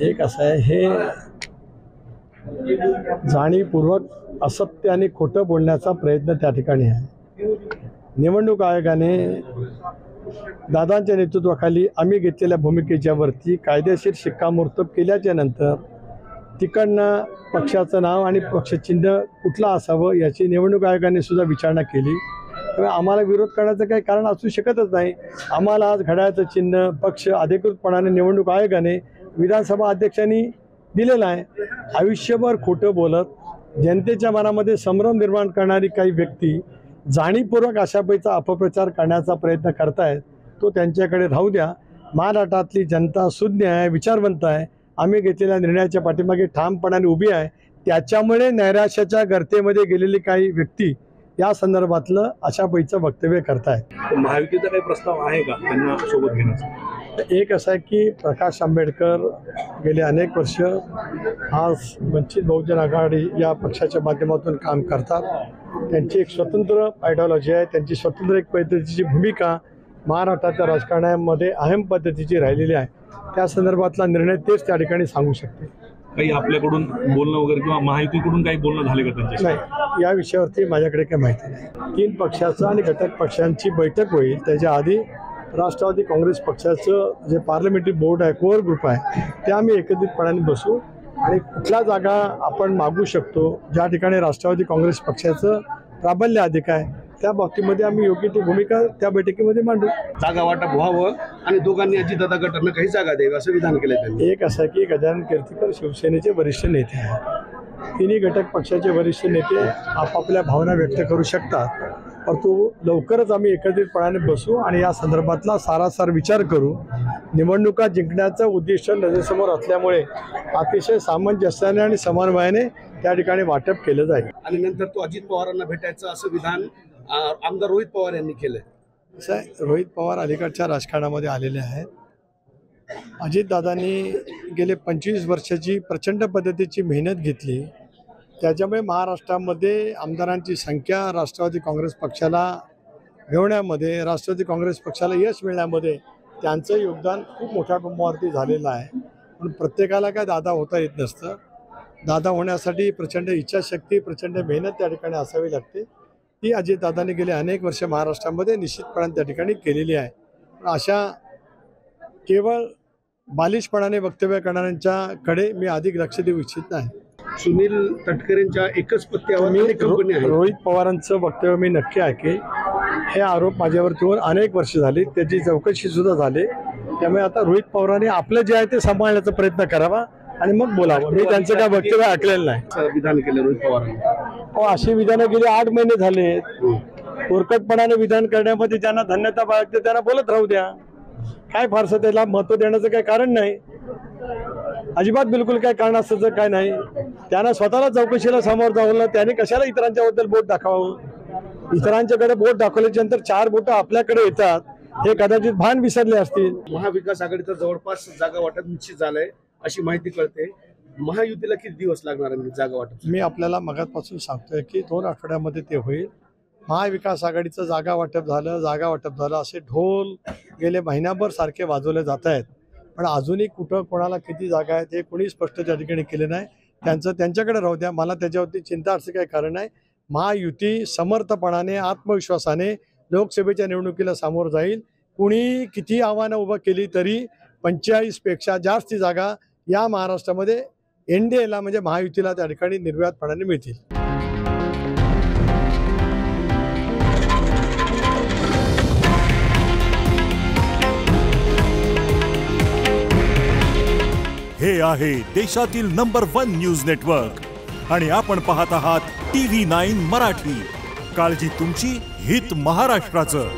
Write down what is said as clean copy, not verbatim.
एक असं आहे, हे जाणीवपूर्वक असत्य आणि खोटं बोलण्याचा प्रयत्न त्या ठिकाणी आहे। निवडणूक आयोगाने दादांच्या नेतृत्वाखाली आम्ही घेतलेल्या भूमिकेच्या वरती कायदेशीर शिक्कामोर्तब केल्याच्या नंतर तिकडनं पक्षाचं नाव आणि पक्षचिन्ह कुठलं असावं याची निवडणूक आयोगाने सुद्धा विचारणा केली। त्यामुळे आम्हाला विरोध करण्याचं काही कारण असू शकतच नाही। आम्हाला आज घड्याळाचं चिन्ह पक्ष अधिकृतपणाने निवडणूक आयोगाने विधानसभा अध्यक्षांनी दिलेलं आहे। आयुष्यभर खोटं बोलत जनतेच्या मनामध्ये संभ्रम निर्माण करणारी काही व्यक्ती जाणीवपूर्वक अशापैचा अपप्रचार करण्याचा प्रयत्न करतायत, तो त्यांच्याकडे राहू द्या। महाराष्ट्रातली जनता सुज्ञ आहे, विचारवंत आहे, आम्ही घेतलेल्या निर्णयाच्या पाठीमागे ठामपणाने उभी आहे। त्याच्यामुळे नैराश्याच्या गर्तेमध्ये गेलेली काही व्यक्ती या संदर्भातलं अशापैचं वक्तव्य करतायत। महायुतीचा काही प्रस्ताव आहे का त्यांना सोबत घेण्याचा? एक असं आहे की प्रकाश आंबेडकर गेले अनेक वर्ष आज वंचित बहुजन आघाडी या पक्षाच्या माध्यमातून काम करतात। त्यांची एक स्वतंत्र आयडिओलॉजी आहे, त्यांची स्वतंत्र एक पद्धतीची भूमिका महाराष्ट्राच्या राजकारणामध्ये अहम पद्धतीची राहिलेली आहे। त्या संदर्भातला निर्णय तेच त्या ठिकाणी सांगू शकते। काही आपल्याकडून बोलणं वगैरे किंवा महायुतीकडून काही बोलणं झाले का त्यांच्याशी? नाही, या विषयावरती माझ्याकडे काही माहिती नाही। 3 पक्षाचं आणि घटक पक्षांची बैठक होईल, त्याच्या आधी राष्ट्रवादी काँग्रेस पक्षाचं जे पार्लमेंटरी बोर्ड आहे, कोअर ग्रुप आहे, ते आम्ही एकत्रितपणाने बसू आणि कुठल्या जागा आपण मागू शकतो, ज्या ठिकाणी राष्ट्रवादी काँग्रेस पक्षाचं प्राबल्य अधिक आहे, त्या बाबतीमध्ये आम्ही योग्य ती भूमिका त्या बैठकीमध्ये मांडू। जागा वाटप व्हावं आणि दोघांनी अजितदादा गटांना काही जागा द्यावी असं विधान केलं त्यांनी। एक असं की गजानन कीर्तीकर शिवसेनेचे वरिष्ठ नेते आहेत। तिन्ही घटक पक्षाचे वरिष्ठ नेते आपापल्या भावना व्यक्त करू शकतात, परंतु लवकरच आम्ही एकत्रितपणाने बसू आणि या संदर्भातला सारासार विचार करू। निवडणुका जिंकण्याचं उद्दिष्ट नजरेसमोर असल्यामुळे अतिशय सामंजस्याने आणि समन्वयाने त्या ठिकाणी वाटप केलं जाईल। आणि नंतर तो अजित पवारांना भेटायचं असं विधान आमदार रोहित पवार यांनी केलं। असं आहे, रोहित पवार अलीकडच्या राजकारणामध्ये आलेले आहेत। अजितदादांनी गेले 25 वर्षाची प्रचंड पद्धतीची मेहनत घेतली, त्याच्यामुळे महाराष्ट्रामध्ये आमदारांची संख्या राष्ट्रवादी काँग्रेस पक्षाला मिळवण्यामध्ये, राष्ट्रवादी काँग्रेस पक्षाला यश मिळण्यामध्ये त्यांचं योगदान खूप मोठ्या प्रमाणावरती झालेलं आहे। पण प्रत्येकाला काय दादा होता येत नसतं। दादा होण्यासाठी प्रचंड इच्छाशक्ती, प्रचंड मेहनत त्या ठिकाणी असावी लागते। ती अजितदादांनी गेले अनेक वर्ष महाराष्ट्रामध्ये निश्चितपणाने त्या ठिकाणी केलेली आहे। पण अशा केवळ बालिशपणाने वक्तव्य करणाऱ्यांच्याकडे मी अधिक लक्ष देऊ इच्छित नाही। सुनील तटकरेंच्या एकच पत्त्यावर अनेक कंपनी आहेत। रोहित पवारांचं वक्तव्य मी नक्की ऐके। हे आरोप माझ्यावरती अनेक वर्ष झाली, त्याची चौकशी सुद्धा झाली। त्यामुळे आता रोहित पवारांनी आपलं जे आहे ते सांभाळण्याचा प्रयत्न करावा आणि मग बोलावं। मी त्यांचं काय वक्तव्य ऐकलेलं नाही। विधान केलं रोहित पवारांनी। अशी विधानं गेली 8 महिने झाले। कोरकटपणाने विधान करण्यामध्ये ज्यांना धन्यता बाळगते त्यांना बोलत राहू द्या। काय फारसं त्याला महत्त्व देण्याचं काही कारण नाही, अजिबात बिलकुल काय कारण असतं काय नाही। त्यांना स्वतःला चौकशीला समोर जावं, त्याने कशाला इतरांच्याबद्दल बोट दाखवावं। इतरांच्याकडे बोट दाखवल्याच्या नंतर 4 बोटं आपल्याकडे येतात, हे कदाचित भान विसरले असतील। महाविकास आघाडीचं जवळपास जागा वाटप निश्चित झालंय अशी माहिती कळते। महायुतीला किती दिवस लागणार आहे जागा वाटप? मी आपल्याला मगापासून सांगतोय की 2 आठवड्यामध्ये ते होईल। महाविकास आघाडीचं जागा वाटप झालं असे ढोल गेले महिनाभर सारखे वाजवले जात आहेत, पण अजूनही कुठं कोणाला किती जागा आहेत हे कोणी स्पष्ट त्या ठिकाणी केले नाही। त्यांच्याकडे राहू द्या, मला त्याच्यावरती चिंता असं काही कारण नाही। महायुती समर्थपणाने, आत्मविश्वासाने लोकसभेच्या निवडणुकीला सामोरं जाईल। कुणी किती आव्हानं उभं केली तरी 45 पेक्षा जास्त जागा या महाराष्ट्रामध्ये एनडीएला म्हणजे महायुतीला त्या ठिकाणी निर्विवादपणाने मिळतील। हे आहे देशातील नंबर 1 न्यूज नेटवर्क आणि आपण पाहत आहात TV9 मराठी। काळजी तुमची, हित महाराष्ट्राचं।